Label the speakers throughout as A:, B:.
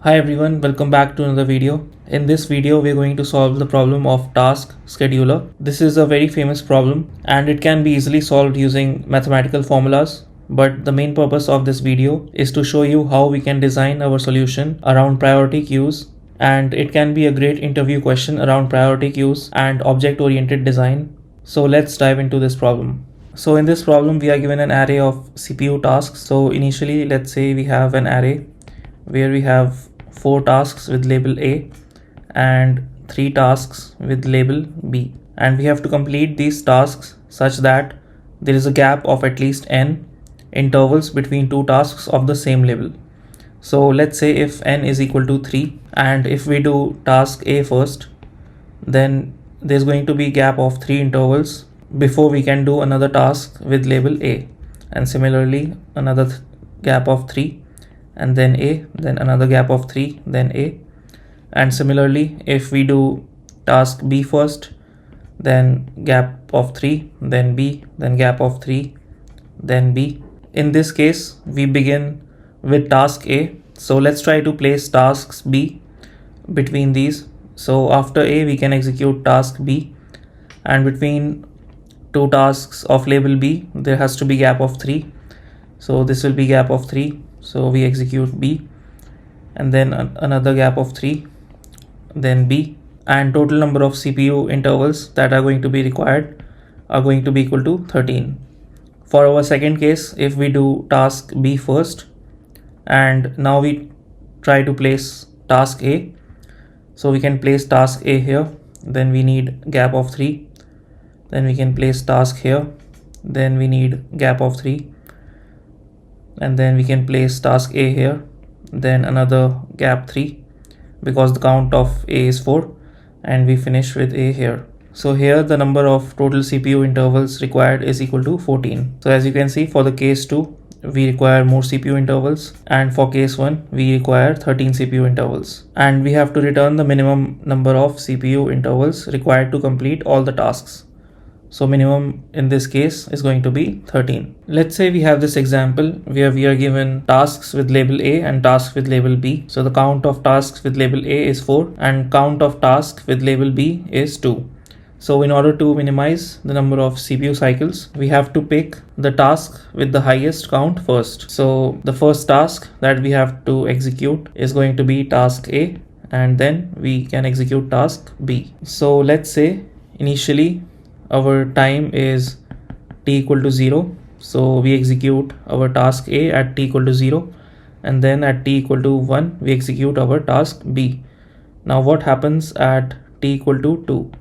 A: Hi everyone, welcome back to another video. In this video, we're going to solve the problem of task scheduler. This is a very famous problem and it can be easily solved using mathematical formulas. But the main purpose of this video is to show you how we can design our solution around priority queues, and it can be a great interview question around priority queues and object-oriented design. So let's dive into this problem. So in this problem, we are given an array of CPU tasks. So initially, let's say we have an array where we have 4 tasks with label A and 3 tasks with label B, and we have to complete these tasks such that there is a gap of at least n intervals between 2 tasks of the same label. So let's say if n is equal to 3, and if we do task A first, then there's going to be gap of 3 intervals before we can do another task with label A, and similarly another gap of 3, and then A, then another gap of 3, then A. And similarly, if we do task B first, then gap of 3, then B, then gap of 3, then B. In this case, we begin with task A. So let's try to place tasks B between these. So after A, we can execute task B, and between 2 tasks of label B, there has to be gap of 3. So this will be gap of 3. So we execute B, and then another gap of 3, then B, and total number of CPU intervals that are going to be required are going to be equal to 13. For our second case, if we do task B first, and now we try to place task A, so we can place task A here, then we need gap of 3, then we can place task here, then we need gap of 3, and then we can place task A here, then another gap 3, because the count of A is 4, and we finish with A here. So here the number of total CPU intervals required is equal to 14. So as you can see, for the case 2, we require more CPU intervals, and for case 1, we require 13 CPU intervals, and we have to return the minimum number of CPU intervals required to complete all the tasks. So minimum in this case is going to be 13. Let's say we have this example where we are given tasks with label A and tasks with label B. So the count of tasks with label A is 4 and count of tasks with label B is 2. So in order to minimize the number of CPU cycles, we have to pick the task with the highest count first. So the first task that we have to execute is going to be task A, and then we can execute task B. So let's say initially our time is t equal to 0. So we execute our task A at t equal to 0, and then at t equal to 1, we execute our task B. Now what happens at t equal to 2?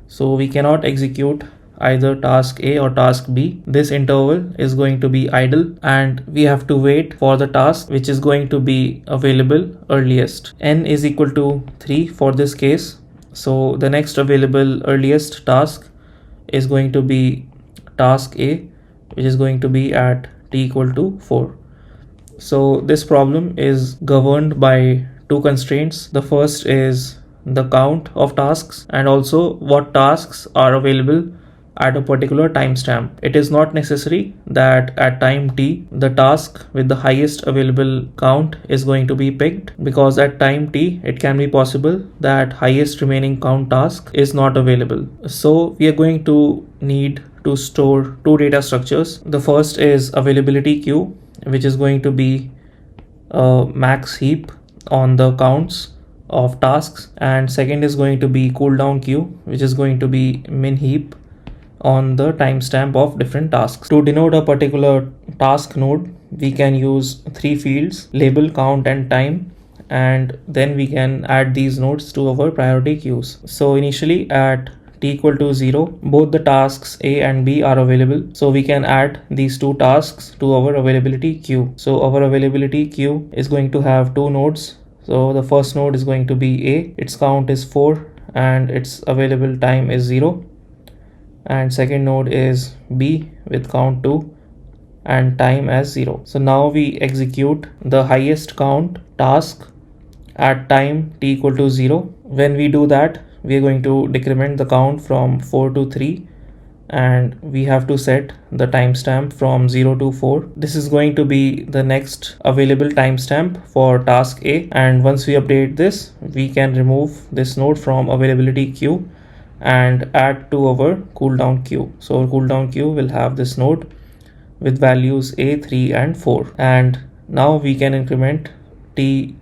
A: So we cannot execute either task A or task B. This interval is going to be idle, and we have to wait for the task which is going to be available earliest. N is equal to 3 for this case. So the next available earliest task is going to be task A, which is going to be at t equal to 4. So this problem is governed by 2 constraints. The first is the count of tasks, and also what tasks are available at a particular timestamp. It is not necessary that at time t, the task with the highest available count is going to be picked, because at time t, it can be possible that highest remaining count task is not available. So we are going to need to store 2 data structures. The first is availability queue, which is going to be a max heap on the counts of tasks, and second is going to be cooldown queue, which is going to be min heap on the timestamp of different tasks. To denote a particular task node, we can use 3 fields: label, count, and time, and then we can add these nodes to our priority queues. So initially at t equal to 0, both the tasks A and B are available, so we can add these 2 tasks to our availability queue. So our availability queue is going to have 2 nodes. So the first node is going to be A, its count is 4 and its available time is 0. And second node is B with count 2 and time as 0. So now we execute the highest count task at time t equal to 0. When we do that, we are going to decrement the count from 4 to 3, and we have to set the timestamp from 0 to 4. This is going to be the next available timestamp for task A, and once we update this, we can remove this node from availability queue and add to our cooldown queue. So our cooldown queue will have this node with values A, 3 and 4, and now we can increment T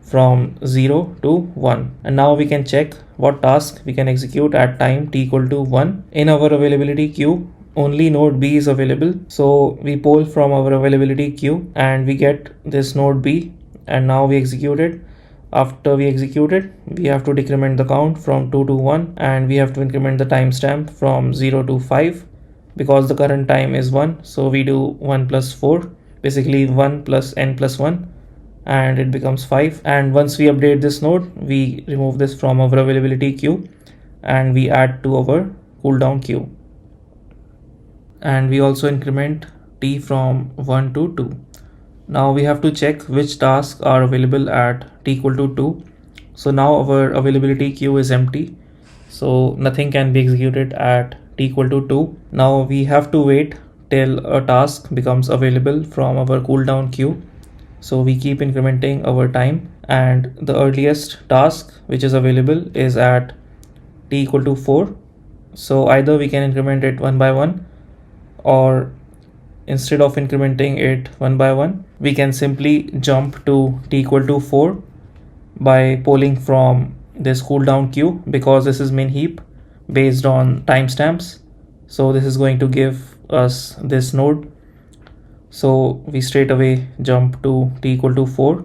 A: from 0 to 1, and now we can check what task we can execute at time t equal to 1. In our availability queue, only node B is available, so we poll from our availability queue and we get this node B, and now we execute it. After we execute it, we have to decrement the count from 2 to 1, and we have to increment the timestamp from 0 to 5 because the current time is 1, so we do 1 plus 4, basically 1 plus n plus 1, and it becomes 5. And once we update this node, we remove this from our availability queue and we add to our cooldown queue, and we also increment t from 1 to 2. Now we have to check which tasks are available at t equal to 2. So now our availability queue is empty, so nothing can be executed at t equal to 2. Now we have to wait till a task becomes available from our cooldown queue. So we keep incrementing our time, and the earliest task which is available is at t equal to 4. So either we can increment it one by one, or instead of incrementing it one by one, we can simply jump to t equal to 4 by polling from this cooldown queue, because this is min heap based on timestamps. So this is going to give us this node. So we straight away jump to t equal to 4,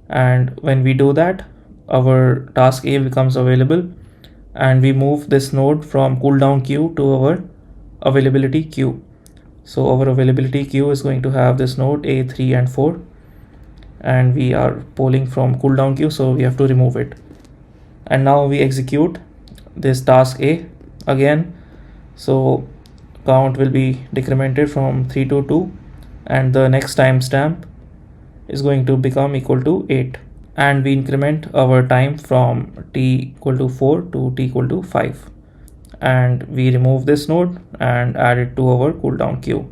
A: and when we do that, our task A becomes available, and we move this node from cooldown queue to our availability queue. So our availability queue is going to have this node A, 3 and 4, and we are polling from cooldown queue, so we have to remove it. And now we execute this task A again. So count will be decremented from 3 to 2, and the next timestamp is going to become equal to 8, and we increment our time from t equal to 4 to t equal to 5, and we remove this node and add it to our cooldown queue.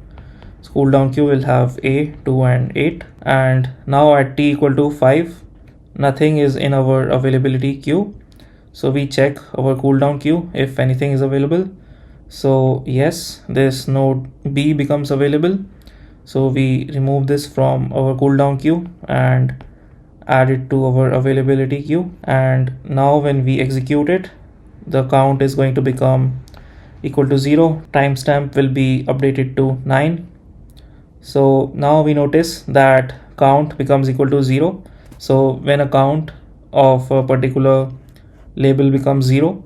A: So cooldown queue will have A, 2 and 8, and now at t equal to 5, nothing is in our availability queue. So we check our cooldown queue if anything is available. So yes, this node B becomes available. So we remove this from our cooldown queue and add it to our availability queue, and now when we execute it, the count is going to become equal to 0. Timestamp will be updated to 9. So now we notice that count becomes equal to 0. So when a count of a particular label becomes 0,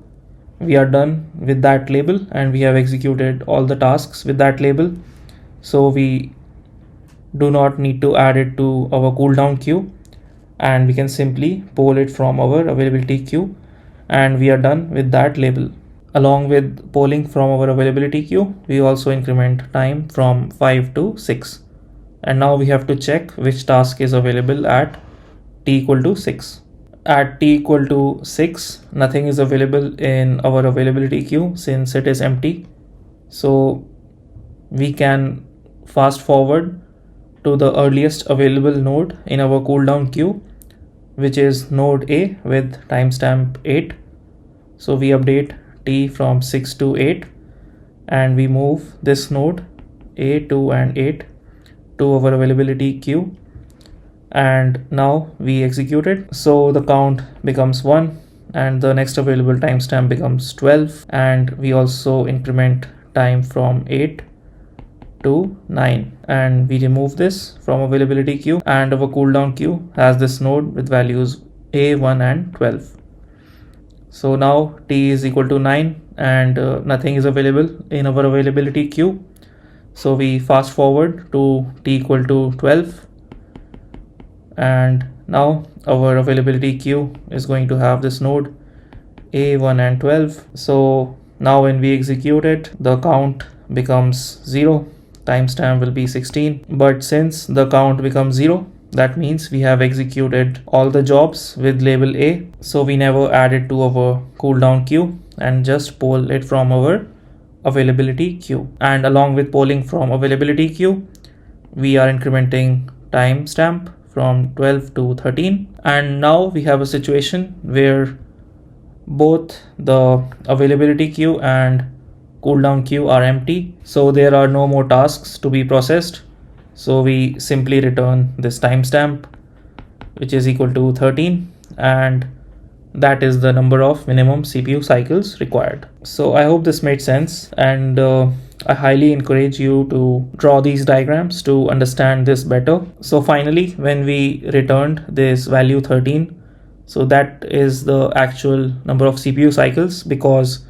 A: we are done with that label and we have executed all the tasks with that label. So we do not need to add it to our cooldown queue, and we can simply pull it from our availability queue, and we are done with that label. Along with polling from our availability queue, we also increment time from 5 to 6, and now we have to check which task is available at t equal to 6. At t equal to 6, nothing is available in our availability queue since it is empty. So we can fast forward to the earliest available node in our cooldown queue, which is node A with timestamp 8. So we update t from 6 to 8, and we move this node A, 2 and 8 to our availability queue, and now we execute it. So the count becomes 1 and the next available timestamp becomes 12, and we also increment time from 8 to 9, and we remove this from availability queue, and our cooldown queue has this node with values A, 1 and 12. So now t is equal to 9 and nothing is available in our availability queue. So we fast forward to t equal to 12, and now our availability queue is going to have this node A, 1 and 12. So now when we execute it, the count becomes 0. Timestamp will be 16, but since the count becomes 0, that means we have executed all the jobs with label A. So we never add it to our cooldown queue and just pull it from our availability queue. And along with polling from availability queue, we are incrementing timestamp from 12 to 13. And now we have a situation where both the availability queue and cooldown queue are empty. So there are no more tasks to be processed. So we simply return this timestamp, which is equal to 13, and that is the number of minimum CPU cycles required. So I hope this made sense, and I highly encourage you to draw these diagrams to understand this better. So finally, when we returned this value 13, so that is the actual number of CPU cycles because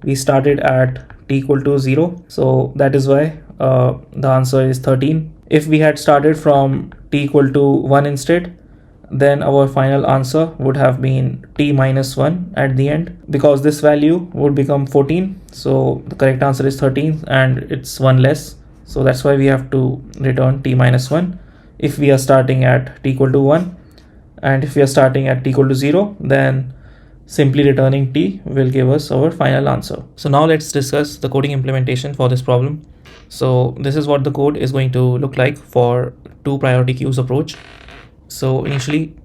A: we started at t equal to 0. So that is why the answer is 13. If we had started from t equal to 1 instead, then our final answer would have been t minus 1 at the end, because this value would become 14. So the correct answer is 13 and it's 1 less. So that's why we have to return t minus 1 if we are starting at t equal to 1. And if we are starting at t equal to 0, then simply returning t will give us our final answer. So now let's discuss the coding implementation for this problem. So this is what the code is going to look like for two priority queues approach. So initially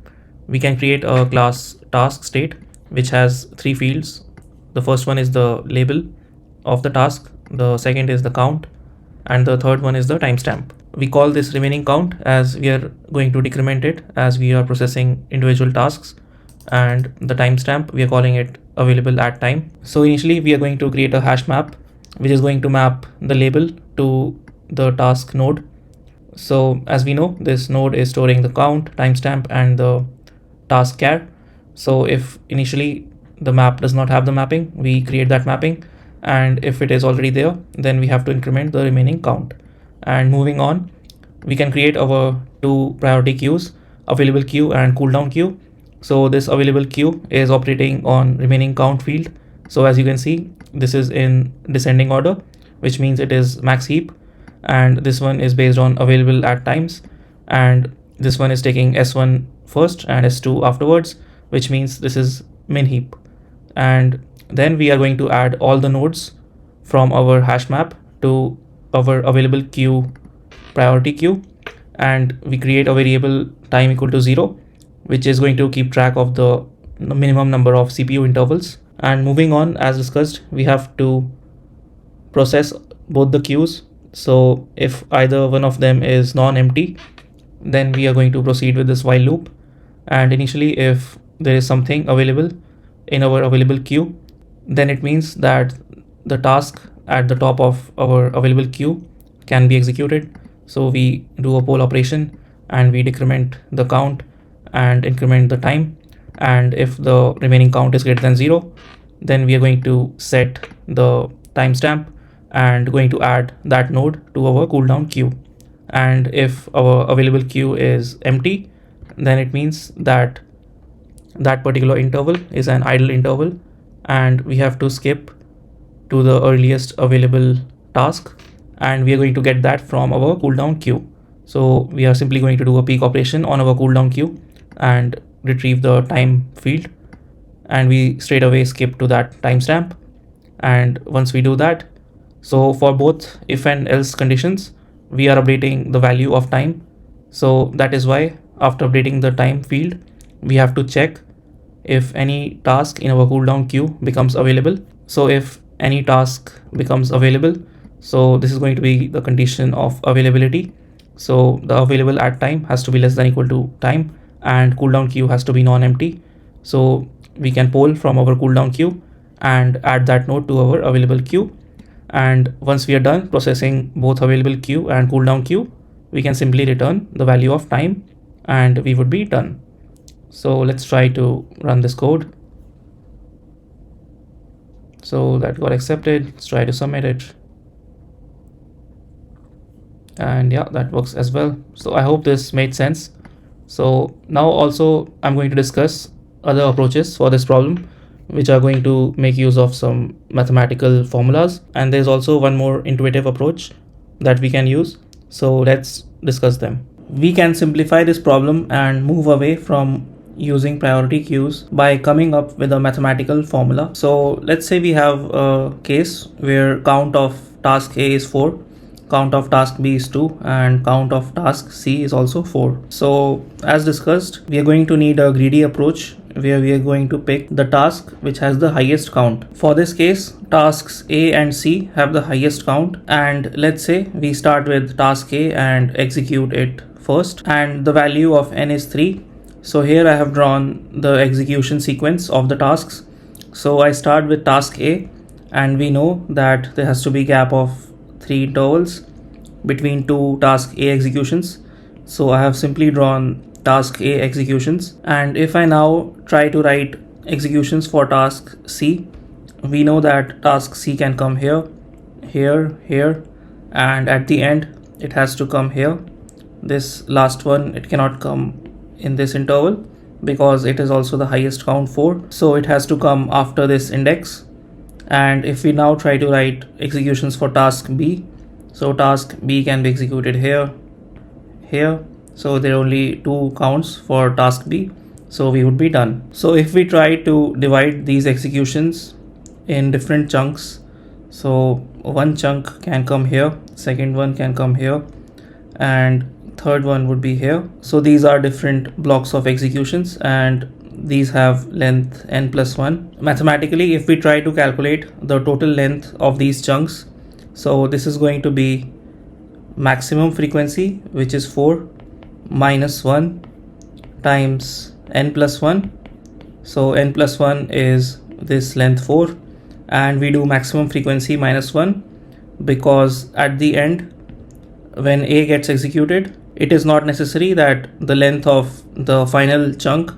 A: we can create a class task state which has three fields. The first one is the label of the task, the second is the count, and the third one is the timestamp. We call this remaining count as we are going to decrement it as we are processing individual tasks, and the timestamp we are calling it available at time. So initially we are going to create a hash map which is going to map the label to the task node. So as we know, this node is storing the count, timestamp, and the task char. So if initially the map does not have the mapping, we create that mapping, and if it is already there, then we have to increment the remaining count. And moving on, we can create our two priority queues, available queue and cooldown queue. So this available queue is operating on remaining count field. So as you can see, this is in descending order, which means it is max heap, and this one is based on available at times, and this one is taking S1 first and S2 afterwards, which means this is min heap. And then we are going to add all the nodes from our hash map to our available queue priority queue, and we create a variable time equal to 0, which is going to keep track of the minimum number of CPU intervals. And moving on, as discussed, we have to process both the queues. So if either one of them is non-empty, then we are going to proceed with this while loop. And initially, if there is something available in our available queue, then it means that the task at the top of our available queue can be executed. So we do a poll operation and we decrement the count and increment the time. And if the remaining count is greater than 0, then we are going to set the timestamp and going to add that node to our cooldown queue. And if our available queue is empty, then it means that that particular interval is an idle interval and we have to skip to the earliest available task, and we are going to get that from our cooldown queue. So we are simply going to do a peek operation on our cooldown queue and retrieve the time field, and we straight away skip to that timestamp. And once we do that, so for both if and else conditions, we are updating the value of time. So that is why after updating the time field, we have to check if any task in our cooldown queue becomes available. So if any task becomes available, so this is going to be the condition of availability. So the available at time has to be less than equal to time, and cooldown queue has to be non-empty. So we can poll from our cooldown queue and add that node to our available queue. And once we are done processing both available queue and cooldown queue, we can simply return the value of time and we would be done. So let's try to run this code. So that got accepted. Let's try to submit it. And yeah, that works as well. So I hope this made sense. So now also I'm going to discuss other approaches for this problem, which are going to make use of some mathematical formulas. And there's also one more intuitive approach that we can use. So let's discuss them. We can simplify this problem and move away from using priority queues by coming up with a mathematical formula. So let's say we have a case where count of task A is 4, count of task B is 2, and count of task C is also 4. So as discussed, we are going to need a greedy approach where we are going to pick the task which has the highest count. For this case, tasks A and C have the highest count, and let's say we start with task A and execute it first, and the value of n is 3. So here I have drawn the execution sequence of the tasks. So I start with task A, and we know that there has to be gap of 3 intervals between two task A executions. So I have simply drawn task A executions, and if I now try to write executions for task C, we know that task C can come here, here, here, and at the end it has to come here. This last one, it cannot come in this interval because it is also the highest count 4, so it has to come after this index. And if we now try to write executions for task B, so task B can be executed here, here, so there are only 2 counts for task B, so we would be done. So if we try to divide these executions in different chunks, so one chunk can come here, second one can come here, and third one would be here. So these are different blocks of executions, and these have length n plus 1. Mathematically, if we try to calculate the total length of these chunks, so this is going to be maximum frequency, which is 4 minus 1 times n plus 1. So n plus 1 is this length 4, and we do maximum frequency minus 1 because at the end, when A gets executed, it is not necessary that the length of the final chunk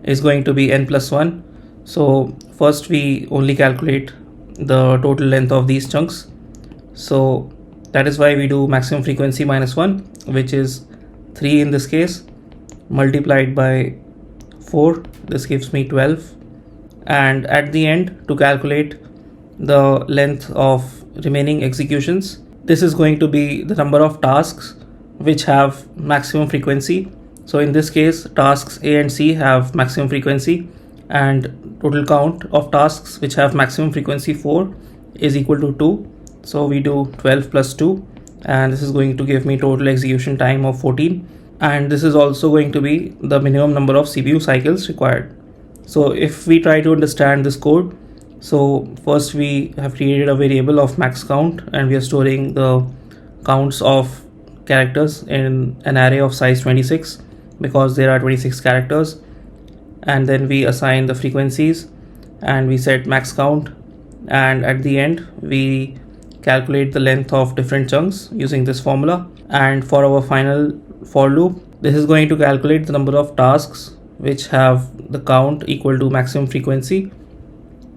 A: is going to be n plus 1. So first we only calculate the total length of these chunks. So that is why we do maximum frequency minus 1, which is 3 in this case, multiplied by 4. This gives me 12. And at the end, to calculate the length of remaining executions, this is going to be the number of tasks which have maximum frequency. So in this case, tasks A and C have maximum frequency, and total count of tasks which have maximum frequency 4 is equal to 2. So we do 12 plus 2, and this is going to give me total execution time of 14. And this is also going to be the minimum number of CPU cycles required. So if we try to understand this code, so first we have created a variable of max count, and we are storing the counts of characters in an array of size 26 because there are 26 characters. And then we assign the frequencies, and we set max count, and at the end we calculate the length of different chunks using this formula. And for our final for loop, this is going to calculate the number of tasks which have the count equal to maximum frequency.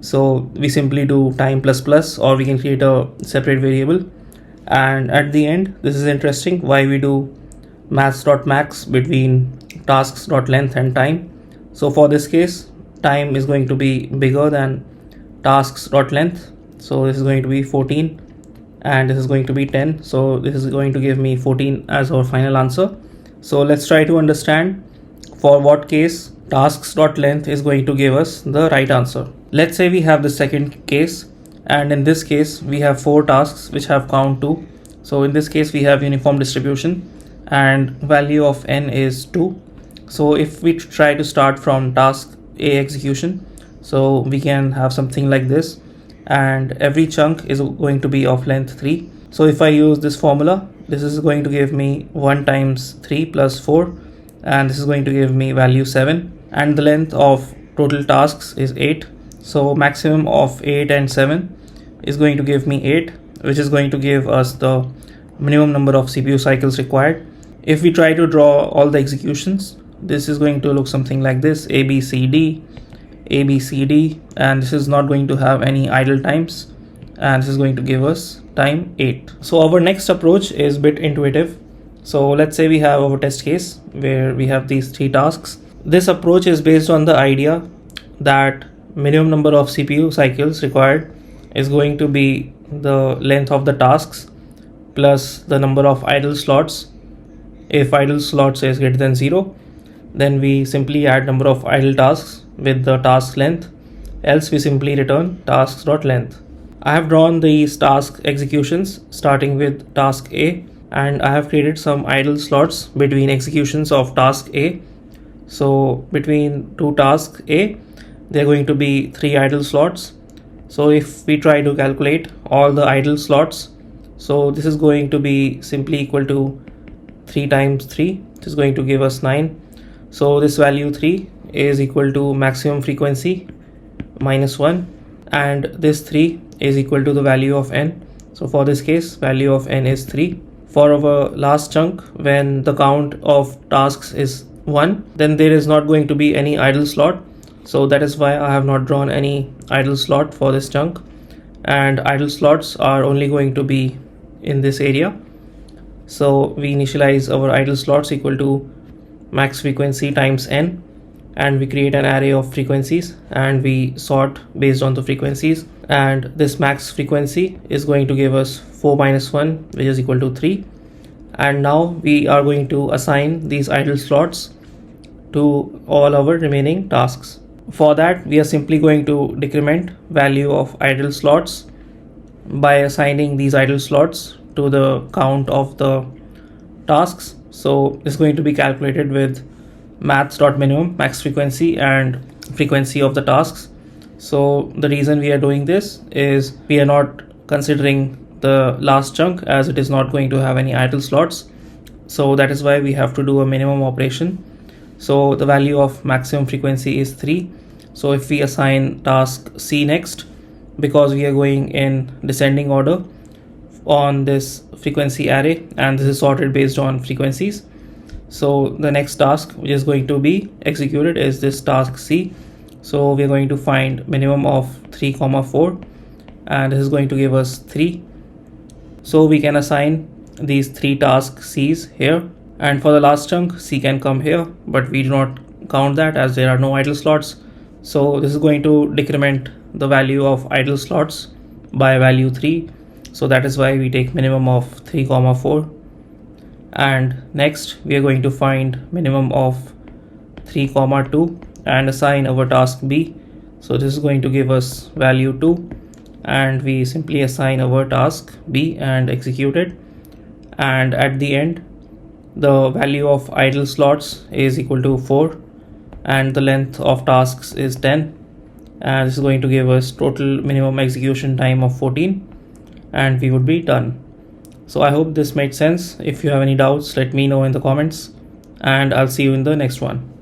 A: So we simply do time plus plus, or we can create a separate variable. And at the end, this is interesting, why we do maths.max between tasks.length and time. So for this case, time is going to be bigger than tasks.length. So this is going to be 14, and this is going to be 10. So this is going to give me 14 as our final answer. So let's try to understand for what case tasks.length is going to give us the right answer. Let's say we have the second case, and in this case we have 4 tasks which have count 2. So in this case we have uniform distribution, and value of n is 2. So if we try to start from task A execution, so we can have something like this, and every chunk is going to be of length 3. So if I use this formula, this is going to give me 1 times 3 plus 4, and this is going to give me value 7, and the length of total tasks is 8. So maximum of 8 and 7 is going to give me 8, which is going to give us the minimum number of CPU cycles required. If we try to draw all the executions, this is going to look something like this: A, B, C, D, A, B, C, D, and this is not going to have any idle times, and this is going to give us time 8. So our next approach is a bit intuitive. So let's say we have our test case where we have these 3 tasks. This approach is based on the idea that minimum number of CPU cycles required is going to be the length of the tasks plus the number of idle slots. If idle slots is greater than 0, then we simply add number of idle tasks with the task length, else we simply return tasks.length. I have drawn these task executions starting with task A, and I have created some idle slots between executions of task A. So between two tasks A, there are going to be 3 idle slots. So if we try to calculate all the idle slots, so this is going to be simply equal to 3 times 3, which is going to give us 9. So this value 3 is equal to maximum frequency minus 1, and this 3 is equal to the value of n. So for this case, value of n is 3. For our last chunk, when the count of tasks is 1, then there is not going to be any idle slot. So that is why I have not drawn any idle slot for this chunk, and idle slots are only going to be in this area. So we initialize our idle slots equal to max frequency times n, and we create an array of frequencies and we sort based on the frequencies, and this max frequency is going to give us 4 minus 1, which is equal to 3. And now we are going to assign these idle slots to all our remaining tasks. For that, we are simply going to decrement value of idle slots by assigning these idle slots to the count of the tasks. So it's going to be calculated with maths.minimum, max frequency, and frequency of the tasks. So the reason we are doing this is we are not considering the last chunk, as it is not going to have any idle slots. So that is why we have to do a minimum operation. So the value of maximum frequency is 3. So if we assign task C next, because we are going in descending order on this frequency array, and this is sorted based on frequencies. So the next task which is going to be executed is this task C. So we are going to find minimum of 3, 4, and this is going to give us 3. So we can assign these 3 task C's here, and for the last chunk C can come here, but we do not count that as there are no idle slots. So this is going to decrement the value of idle slots by value 3. So that is why we take minimum of 3, 4. And next we are going to find minimum of 3, 2 and assign our task B. So this is going to give us value 2, and we simply assign our task B and execute it. And at the end, the value of idle slots is equal to 4, and the length of tasks is 10, and this is going to give us total minimum execution time of 14, and we would be done. So I hope this made sense. If you have any doubts, let me know in the comments, and I'll see you in the next one.